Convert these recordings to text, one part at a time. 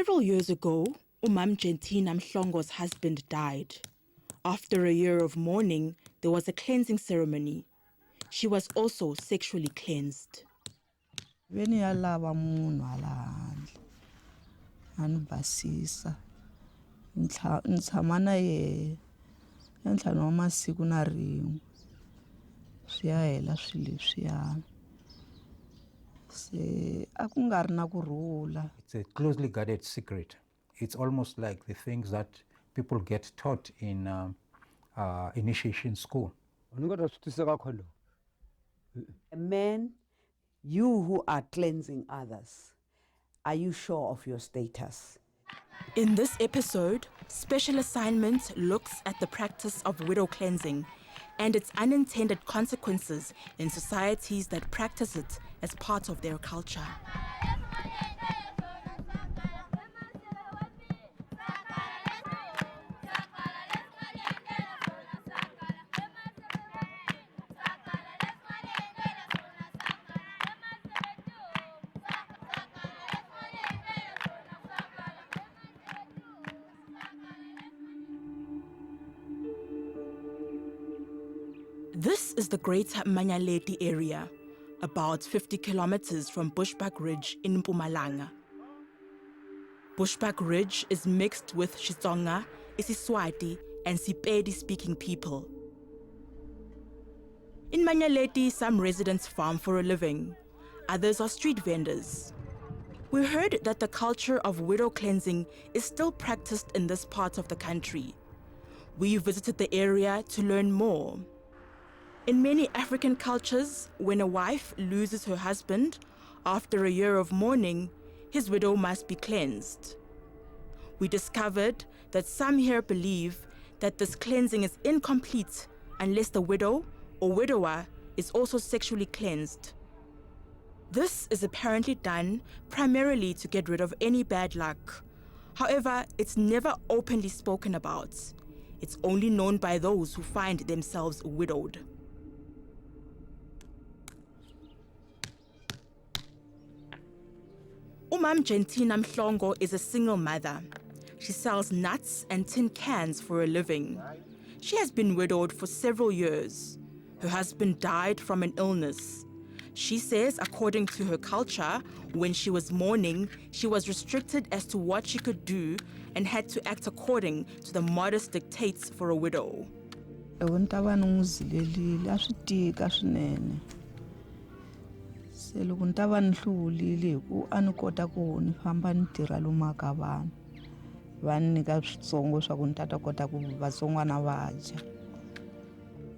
Several years ago, Jentinah Mhlongo's husband died. After a year of mourning, there was a cleansing ceremony. She was also sexually cleansed. Veni ya lava munhu hala handle a ni basisa ni tshama na yehe entlhanu wa masiku na rin'we swi ya hela swilo leswiyani se a ku nga ri na kurhula. It's a closely guarded secret. It's almost like the things that people get taught in initiation school. Men, you who are cleansing others, are you sure of your status? In this episode, Special Assignment looks at the practice of widow cleansing and its unintended consequences in societies that practice it as part of their culture. This is the Greater Manyeleti area, about 50 kilometers from Bushbuck Ridge in Mpumalanga. Bushbuck Ridge is mixed with Xitsonga, isiSwati, and Sepedi-speaking people. In Manyeleti, some residents farm for a living. Others are street vendors. We heard that the culture of widow cleansing is still practiced in this part of the country. We visited the area to learn more. In many African cultures, when a wife loses her husband, after a year of mourning, his widow must be cleansed. We discovered that some here believe that this cleansing is incomplete unless the widow or widower is also sexually cleansed. This is apparently done primarily to get rid of any bad luck. However, it's never openly spoken about. It's only known by those who find themselves widowed. Jentinah Mhlongo is a single mother. She sells nuts and tin cans for a living. She has been widowed for several years. Her husband died from an illness. She says, according to her culture, when she was mourning, she was restricted as to what she could do and had to act according to the modest dictates for a widow. Se loko ni ta va ni hlulile hi ku a ni kota ku ni famba ni tirha lomu ka vanhu va ni nyika switsongo swa ku ni ta kota ku vatsongwana va dya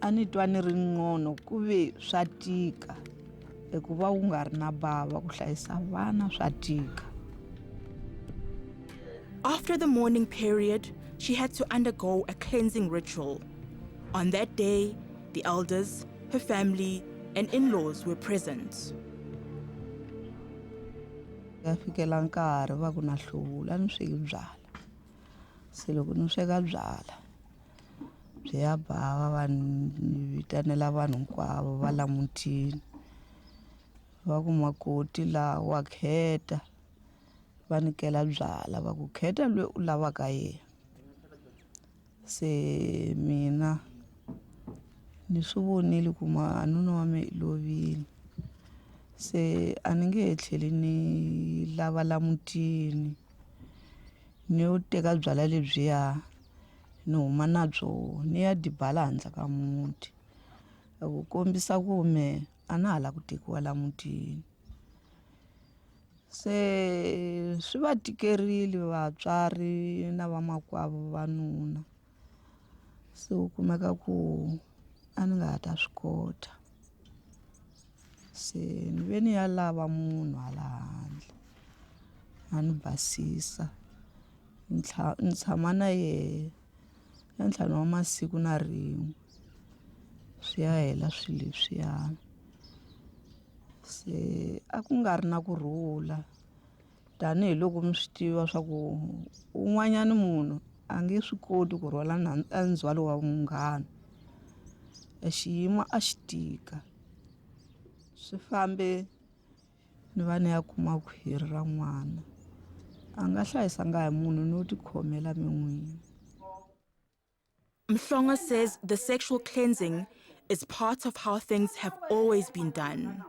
a ni twa ni ri ngcono ku ve swa tika hikuva u nga ri na bava ku hlayisa vana swa tika. After the mourning period, she had to undergo a cleansing ritual. On that day, the elders, her family, and in-laws were present. Ya fikela nkarhi va ku na hluvula ni sweki byala se loko ni sweka byala byi ya bava vanhu vitanela vanhu hinkwavo va la mutini va ku makoti la wa kheta va nikela byala va ku kheta loyi u lavaka yena se mina ni swi vonile ku manuna wa me lovile se a ni nge tlheli ni lava la mutini ni yo teka byala lebyiya ni huma na byo ni ya dibala handle ka muti ku kombisa ku me a na hala ku tekiwa la mutini se swi va tikerile vatswari na vamakwavo vanuna se u kumeka ku a ni nga ta swi kota se ni ve ni ya lava munhu hala handle a ni basisa ni tshama na yehe entlhanu wa masiku na rin'we swi ya hela swilo leswiyani se a ku nga ri na kurhula tanihiloko mi swi tiva swa ku un'wanyana munhu a nge swi koti ku rhwala ndzhwalo wa munghana xiyimo a xi tika swi fambe ni va ni ya kuma khwiri ra n'wana a nga hlayisanga hi munhu no tikhomela min'wini. Mhlongo says the sexual cleansing is part of how things have always been done.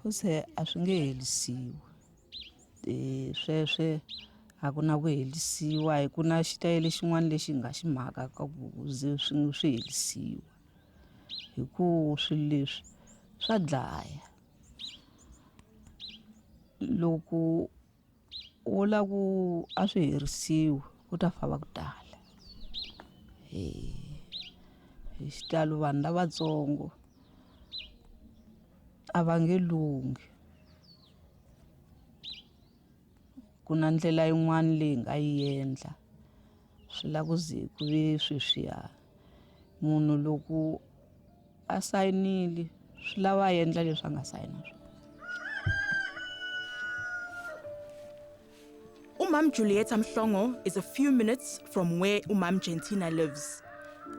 Fose a swi nge helisiwi. Sweswe a ku na ku helisiwa hi ku na xitayele xin'wana lexi nga xi mhaka ka ku ze swi helisiwa. Hi ku swilo leswi swa dlaya. Loko wo la ku a swi herisiwi ku ta fa va ku tala. Hi xitalo vanhu lavatsongo a va nge lungi. Ku na ndlela yin'wana leyi nga yi endla swi la ku ze ku ve sweswiya munhu loko a sayinile swi lava a endla leswi a nga sayina swona. Umam Julieta Mhlongo is a few minutes from where Umam Jentinah lives.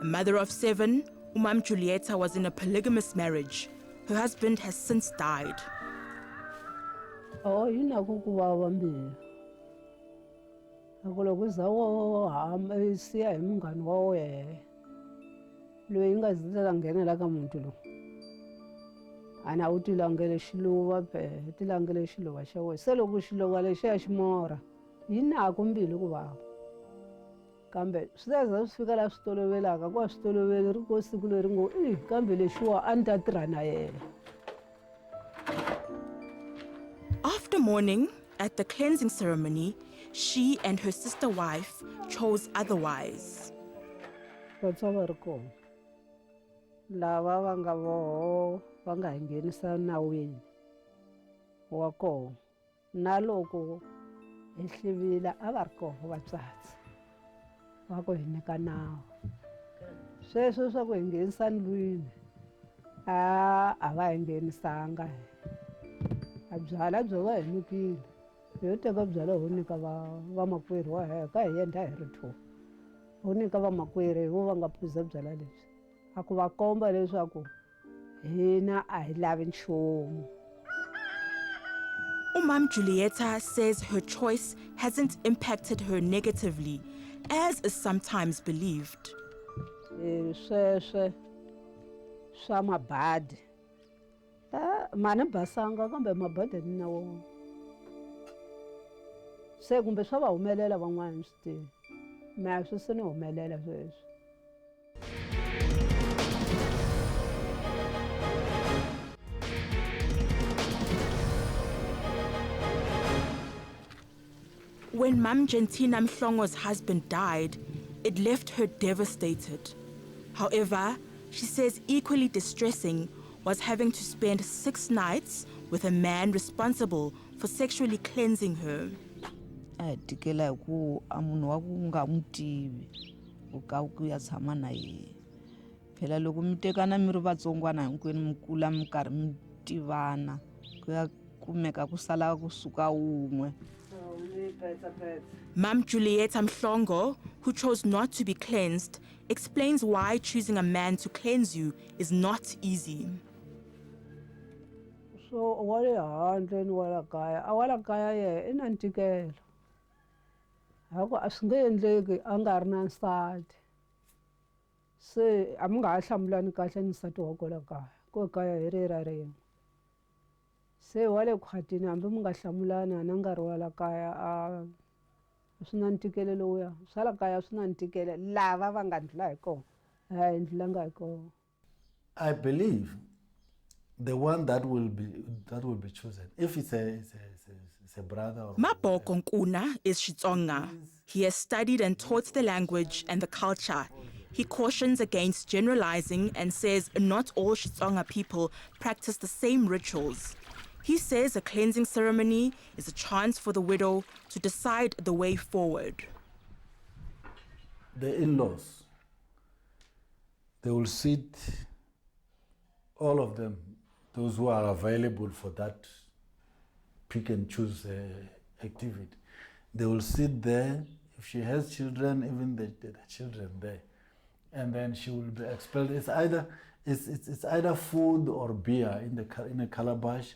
A mother of 7, Umam Julieta was in a polygamous marriage. Her husband has since died. Oh, yinako ku vava mbilu. A ku loko za wo siya hi munghana wa wena loyi nga zita nghenela ka muti lowu. Ana u ti langele xiluva phe, ti langele xiluva xa wena. Se loko xiluva lexiya xi morha, yinako mbilu ku vava. Kambe swi ta za swi fika laha swi tolovelaka, ku a swi toloveli ri ko siku leri ngo kambe lexiwa a ni ta tirha na yena. After mourning at the cleansing ceremony, she and her sister wife chose otherwise. Vatswa va ri kona. Lava va nga voho va nga hi nghenisa nawini wa kona. Na loko hi hlivila a va ri kona vatswatsi va ku hi nyika nawu. Sweswo swa ku hi nghenisa ndlwini a va hi nghenisanga. A byala byo va hi nyikile. Hi teka byala ho nyika vamakwerhu wa hina ka hi endla hi ri 2. Ho nyika vamakwerhu hi vo va nga phuza byala lebyi. A ku va komba leswaku hina a hi lavi nchumu. Umam Julieta says her choice hasn't impacted her negatively, as is sometimes believed. Sweswe swa mabadi. Mani basanga kambe mabadi ni na wona. Se kumbe swa va humelela van'wana swi tivi. Me swi se ni humelela sweswo. When Mam Jentinah Mhlongo's husband died, it left her devastated. However, she says equally distressing was having to spend 6 nights with a man responsible for sexually cleansing her. A tikela ku a munhu wa ku nga n'wi tivi ku ka ku ya tshama na yena. Phela loko mi tekana mi ri vatsongwana hinkwenu mi kula mi karhi mi tivana ku ya kumeka ku sala kusuka wun'we. Mam Julieta Mhlongo, who chose not to be cleansed, explains why choosing a man to cleanse you is not easy. So wa le handle ni wa la kaya, a wa la kaya ye i na ntikelo. Haku a swi nge endleki a nga ri na nsati. Se a mi nga ha hlamulani kahle ni nsati wa kwala kaya, ko kaya hi rera rin'we. Se wa le khwatini hambi mi nga hlamulani na nkarhi wa la kaya a swi na ntikelo lowuya. Swa la kaya swi na ntikelo lava va nga ndlula hi kona. A hi ndlulanga hi kona. I believe the one that will be chosen, if it's a brother or Maboko Nkuna is Xitsonga. He has studied and taught the language and the culture. He cautions against generalizing and says not all Xitsonga people practice the same rituals. He says a cleansing ceremony is a chance for the widow to decide the way forward. the in-laws, they will sit, all of them, those who are available for that pick and choose activity. They will sit there. If she has children, even the children there, and then she will be expelled. It's either food or beer in a calabash,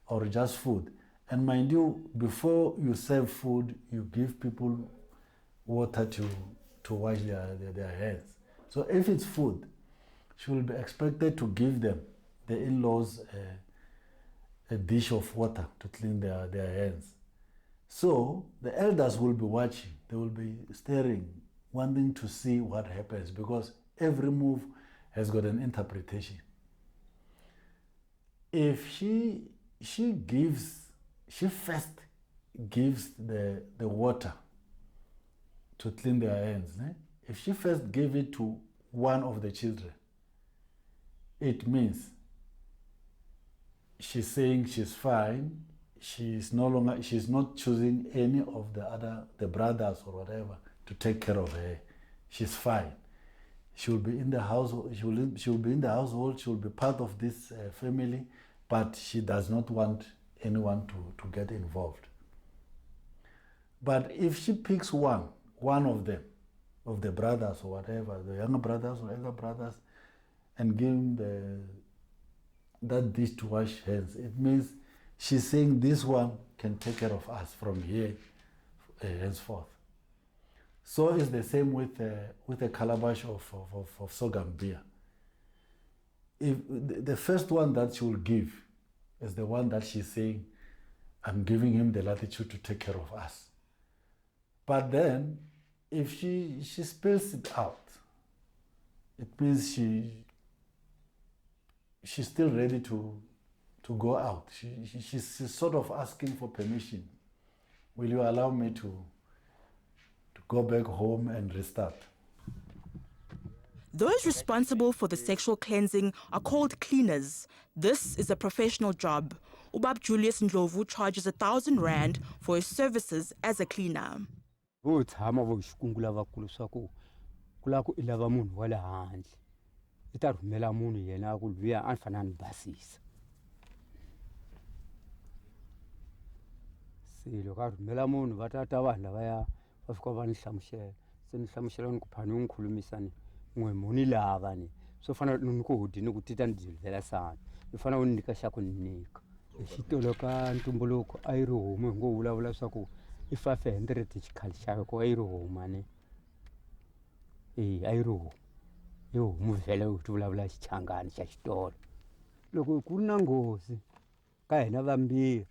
or just food, And mind you, before you serve food, you give people water to wash their hands. So if it's food, she will be expected to give them, the in-laws, a dish of water to clean their hands. So the elders will be watching, they will be staring, wanting to see what happens, because every move has got an interpretation. If she first gives the water to clean their hands, if she first gave it to one of the children, it means she's saying she's fine. She's not choosing any of the brothers or whatever to take care of her. She's fine. She will be in the household. She will be in the household. She will be part of this family, but she does not want anyone to get involved. But if she picks one of them, of the brothers or whatever, the younger brothers or elder brothers, and give him that dish to wash hands, it means she's saying this one can take care of us from here henceforth. So it's the same with a calabash of sorghum beer. If the first one that she will give is the one that she's saying, I'm giving him the latitude to take care of us. But then, if she spills it out, it means she's still ready to go out. She's sort of asking for permission. Will you allow me to go back home and restart? Those responsible for the sexual cleansing are called cleaners. This is a professional job. Ubab Julius Ndlovu charges 1,000 rand for his services as a cleaner. Loko a rhumela munhu va ta vanhu lavaya va fika va ni hlamusela ni ku phani u ni khulumisani n'we muni lava ni swo fana ni ku hudini ku tita ni dilivhela sana ni fanele u ni nyika xa ku ni nyika hi xitolo ka ntumbuluko a yi ri homu hi ngo vulavula swa ku i 500 xikhali xa ko a yi ri homu ni a yi ri homu i homu vhele u ti vulavula xichangani xa xitolo loko ku ri na nghozi ka hina vambirhi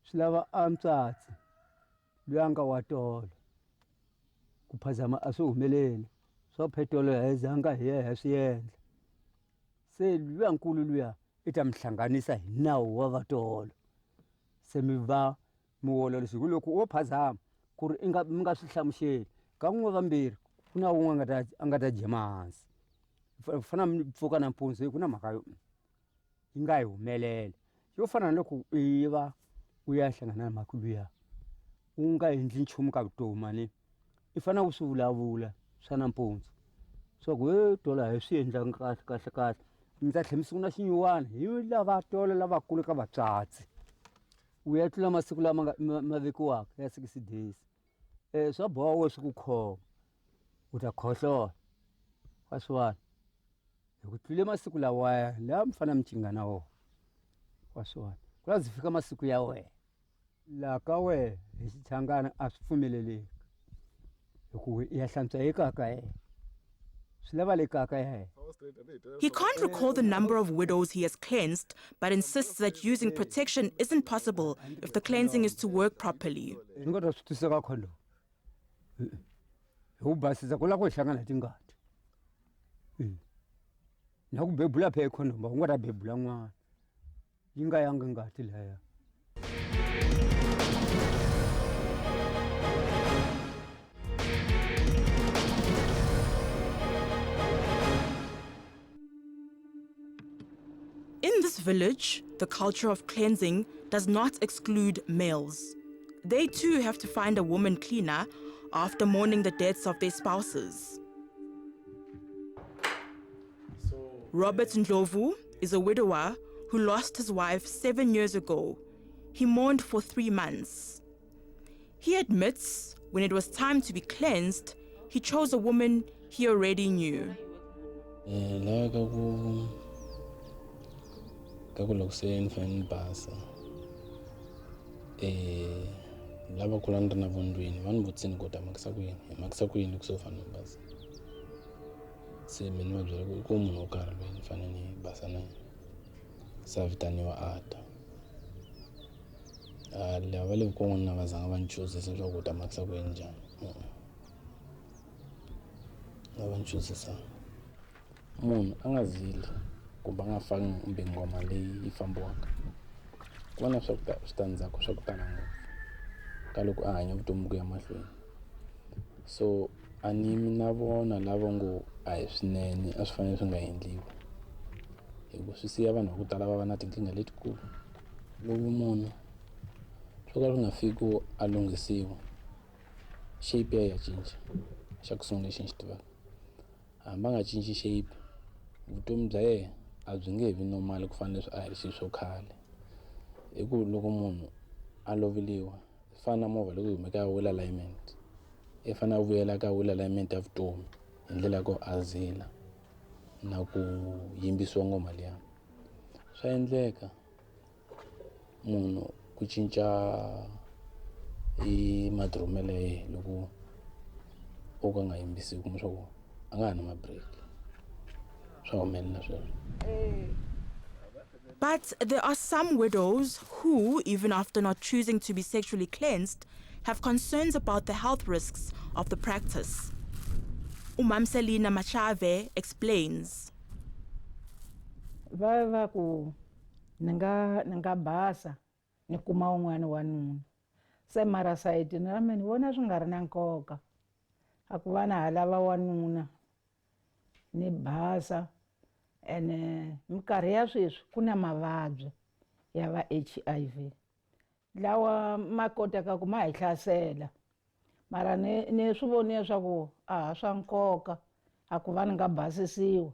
swi lava antswatsi loyi a nga wa tolo ku phazama a swi humeleli swa petrolo hi zanga hi ya hi swi endla se luyankulu luya i ta mi hlanganisa hi nawu wa vatolo se mi va muwolo leswi hi loko wo phazama ku ri mi nga swi hlamuseli ka n'we vambirhi ku na wun'we a nga ta jema hansi fana mi pfuka nampundzu ku na mhaka yo yi nga hi humelela yo fana na loko i va u ya hlangana na mhaka luya u nga endli nchumu ka vutomi mani i fanele u swi vulavula swa nampundzu swa ku tola hi swi endla kahle mi ta tlhe mi sungula xinyuwana hi lava tolo lavakulu ka vatswatsi u ya tlula masiku lama ma vekiwaka ya 6 days swa boha we swi ku khoma u ta khohlola wa swona hi ku tlule masiku lawaya laha mi fanele mi cinga na wona wa swona ku la fika masiku ya wena la ka we hi xichangana a swi pfumeleleki hi ku ya hlantswa ekaka yena swi lava le kaka yena. He can't recall the number of widows he has cleansed, but insists that using protection isn't possible if the cleansing is to work properly. In this village, the culture of cleansing does not exclude males. They too have to find a woman cleaner after mourning the deaths of their spouses. Robert Ndlovu is a widower who lost his wife 7 years ago. He mourned for 3 months. He admits when it was time to be cleansed, he chose a woman he already knew. lava kula ni ri na vondweni va ni vutisini ku ta makisa ku yini kuso fana ni basa se mi ni va byela ku i ku munhu wo karhi loyi ni fanele ni basa na yena se a vitaniwa ata lava le vukon'wana na va zanga va ni chuzisa leswaku u ta makisa ku yini njhani a va ni chuzisa munhu a nga zili kumbe a nga faki kumbe ngoma leyi yi fambiwaka ku va na switandzhaku swa ku tala ngopfu ka loko a hanya vutomi ku ya mahlweni so a ni na vona lava ngo a hi swinene a swi fanele swi nga endliwi hikuva swi siya vanhu va ku tala va va na tinkingha letikulu loko munhu swo ka swi nga fiki ku a lunghisiwa shape ya cinca xa ku sungula lexi ni xi tivaka hambi a nga cinci shape vutomi bya yena a byi nge he vi normal ku fana leswi a hi ri xi swo khale hi ku loko munhu a loveliwa fana na movha loko yi humeka ya wheel alignment i fanele a vuyela ka wheel alignment ya vutomi hi ndlela ya ku a zila na ku yimbisiwa ngoma liya swa endleka munhu ku cinca i madurumele ya yena loko o ka nga yimbisiwi kuma swa ku a nga ha na ma-break swa humelela sweswo. But there are some widows who, even after not choosing to be sexually cleansed, have concerns about the health risks of the practice. Umamselina Machave explains. Va ku ninga basa ni kuma un'wana wanuna se mara sayiti na mina ni vona swi nga ri na nkoka a ku va na ha lava wanuna ni basa ene minkarhi ya sweswi ku na mavabyi ya va HIV lawa ma kotaka ku ma hi hlasela mara ni swi voni leswaku a swa nkoka a ku va ni nga basisiwa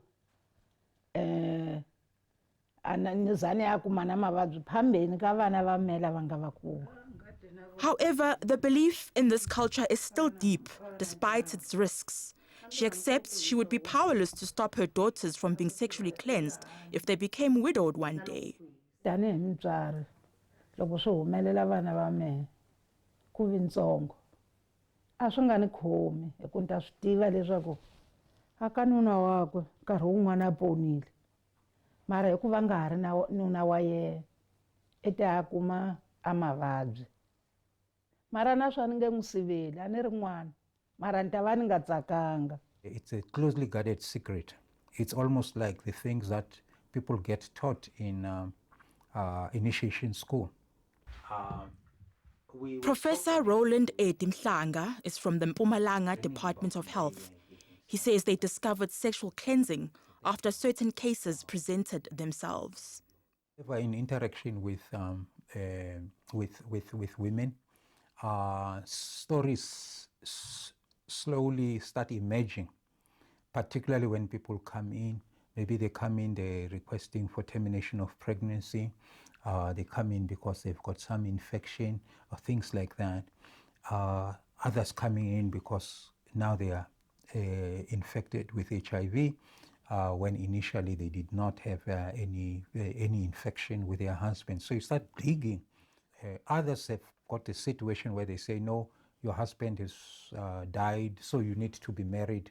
ni zani ya kuma na mavabyi phambeni ka vana va me lava nga vakulu. However, the belief in this culture is still deep, despite its risks. She accepts she would be powerless to stop her daughters from being sexually cleansed if they became widowed one day. Tanihi mutswari loko swi humelela vana va mehe ku vi ntsongo a swi nga ni khomi hi ku ni ta swi tiva leswaku a ka nuna wakwe nkarhi wun'wana a ponile mara hikuva nga ha ri na nuna wa yena i ta kuma a mavabyi mara na swa ni nge n'wi siveli a ni ri n'wana mara ni ta va ni nga tsakanga. It's a closely guarded secret. It's almost like the things that people get taught in initiation school. Professor Roland Mhlanga is from the Mpumalanga Department of Health. He says they discovered sexual cleansing after certain cases presented themselves. In interaction with women, stories slowly start emerging, particularly when people come in. Maybe they come in, they're requesting for termination of pregnancy. They come in because they've got some infection or things like that. Others coming in because now they are infected with HIV, when initially they did not have any infection with their husband. So you start digging. Others have got a situation where they say, no, your husband has died, so you need to be married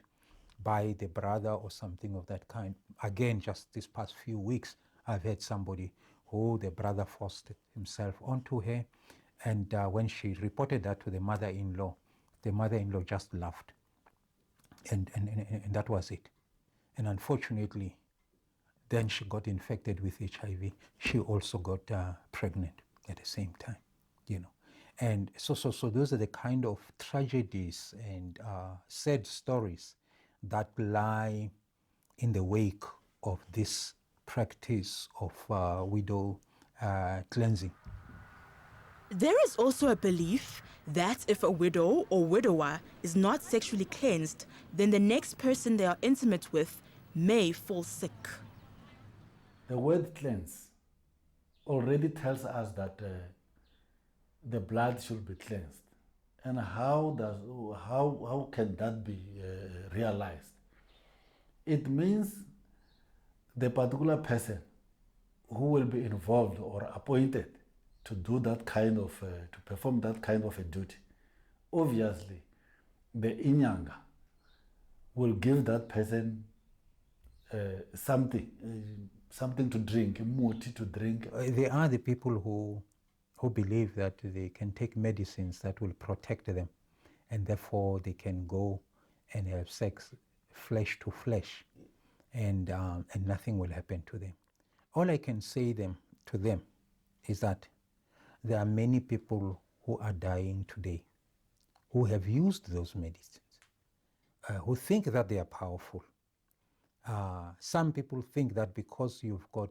by the brother or something of that kind. Again, just this past few weeks, I've had somebody who the brother forced himself onto her, and when she reported that to the mother-in-law just laughed, and that was it. And unfortunately, then she got infected with HIV. She also got pregnant at the same time, you know. And so those are the kind of tragedies and sad stories that lie in the wake of this practice of widow cleansing. There is also a belief that if a widow or widower is not sexually cleansed, then the next person they are intimate with may fall sick. The word cleanse already tells us that the blood should be cleansed. And how can that be realized? It means the particular person who will be involved or appointed to do that kind of, to perform that kind of a duty, obviously the inyanga will give that person something to drink, muti to drink. There are the people who believe that they can take medicines that will protect them, and therefore they can go and have sex flesh to flesh, and nothing will happen to them. All I can say to them is that there are many people who are dying today who have used those medicines, who think that they are powerful. Some people think that because you've got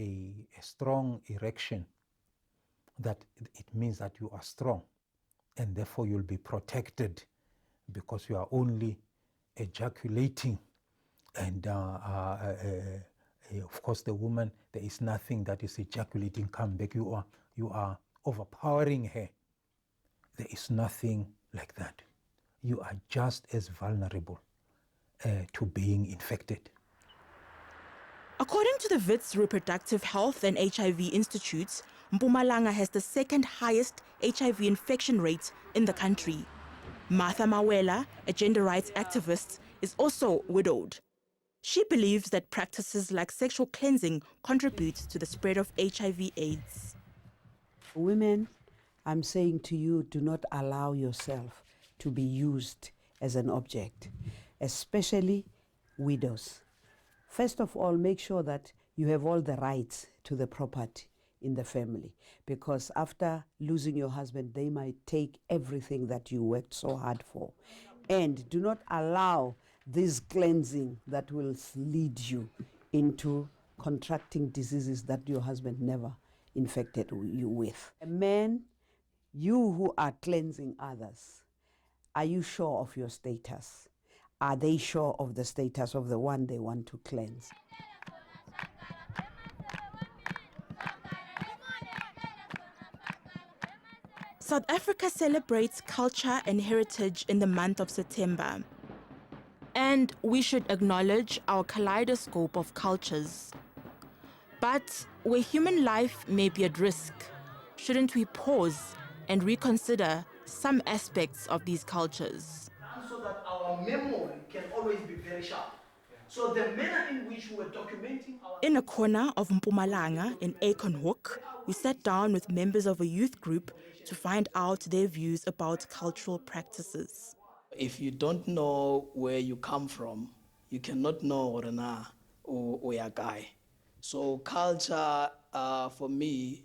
a strong erection, that it means that you are strong, and therefore you'll be protected because you are only ejaculating. And of course, the woman, there is nothing that is ejaculating, come back, you are overpowering her. There is nothing like that. You are just as vulnerable to being infected. According to the WITS Reproductive Health and HIV Institute, Mpumalanga has the second highest HIV infection rate in the country. Martha Mawela, a gender rights activist, is also widowed. She believes that practices like sexual cleansing contribute to the spread of HIV/AIDS. Women, I'm saying to you, do not allow yourself to be used as an object, especially widows. First of all, make sure that you have all the rights to the property in the family, because after losing your husband, they might take everything that you worked so hard for. And do not allow this cleansing that will lead you into contracting diseases that your husband never infected you with. Men, you who are cleansing others, are you sure of your status? Are they sure of the status of the one they want to cleanse? South Africa celebrates culture and heritage in the month of September. And we should acknowledge our kaleidoscope of cultures. But where human life may be at risk, shouldn't we pause and reconsider some aspects of these cultures? So that our memory can always be very sharp. So the manner in which we are documenting our... In a corner of Mpumalanga in Acornhoek, we sat down with members of a youth group to find out their views about cultural practices. If you don't know where you come from, you cannot know Orana or Yagai. So culture, for me,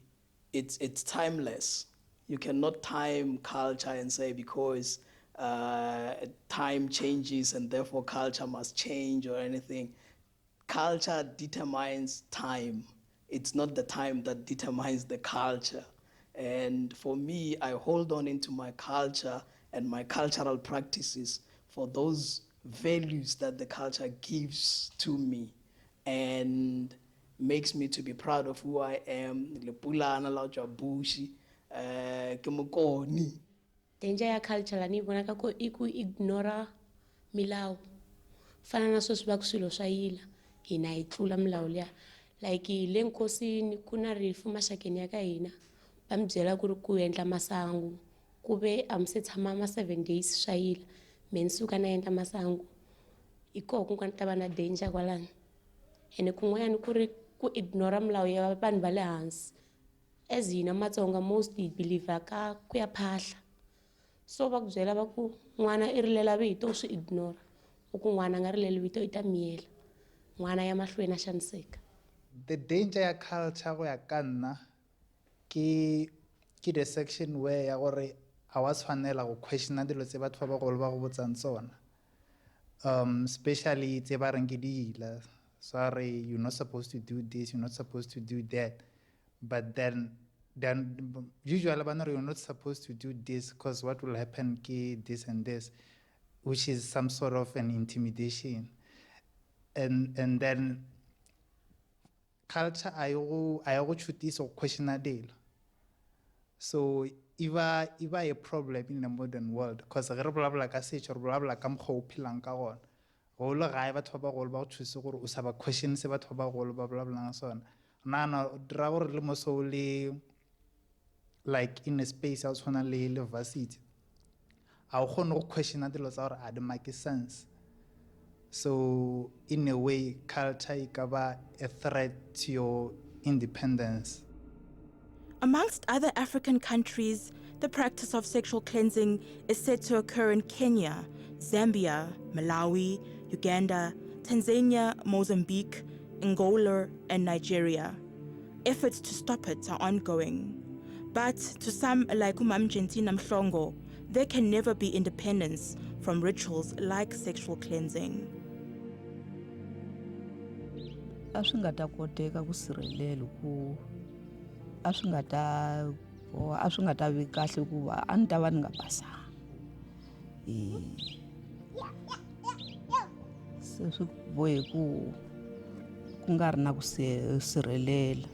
it's timeless. You cannot time culture and say because time changes and therefore culture must change or anything. Culture determines time. It's not the time that determines the culture. And for me, I hold on into my culture and my cultural practices for those values that the culture gives to me and makes me to be proud of who I am. Danger ya culture la ni vona ka ko ignora milawu fana na sweswi va ku swilo swa yila hina hi tlula milawu liya like le nkosini ku na rifu maxakeni ya ka hina va mi byela ku ri ku endla masangu ku ve a mi se tshama ma 7 days swa yila me ni suka na endla masangu hi koho ku nga ta va na danger kwalani ene kun'wanyana ku ri ku ignora milawu ya vanhu va le hansi as hina Matsonga most hi believer ka ku ya phahla. So va ku byela va ku n'wana I rilela vito u swi ignora u ku n'wana nga rileli vito I ta miyela n'wana ya mahlweni a xaniseka. The danger ya culture go ya ka nna ke the section where ya gore a wa tshwanela go questiona dilo tse batho ba bagolo ba go botsang tsona, especially tse ba reng ke dila. Sorry, you're not supposed to do this, you're not supposed to do that, but then usually you're not supposed to do this because what will happen is this and this, which is some sort of an intimidation. And then culture I go choose this or question a deal. So if a problem in the modern world, because re bla bla ka se re bla bla ka mkho o philang ka gona go le gae batho ba go ba thuse gore o sa ba question se batho ba go ba bla bla sona na dra gore le mo so le like in a space out on a varsity. I will question that los or add make sense. So in a way, culture is a threat to your independence. Amongst other African countries, the practice of sexual cleansing is said to occur in Kenya, Zambia, Malawi, Uganda, Tanzania, Mozambique, Angola, and Nigeria. Efforts to stop it are ongoing. But to some, like Jentinah, there can never be independence from rituals like sexual cleansing. A swi nga ta koteka ku sirhelela ku a swi nga ta vi kahle ku va a ni ta va ni nga basanga. Se swi bohe ku nga ri na ku sirhelela.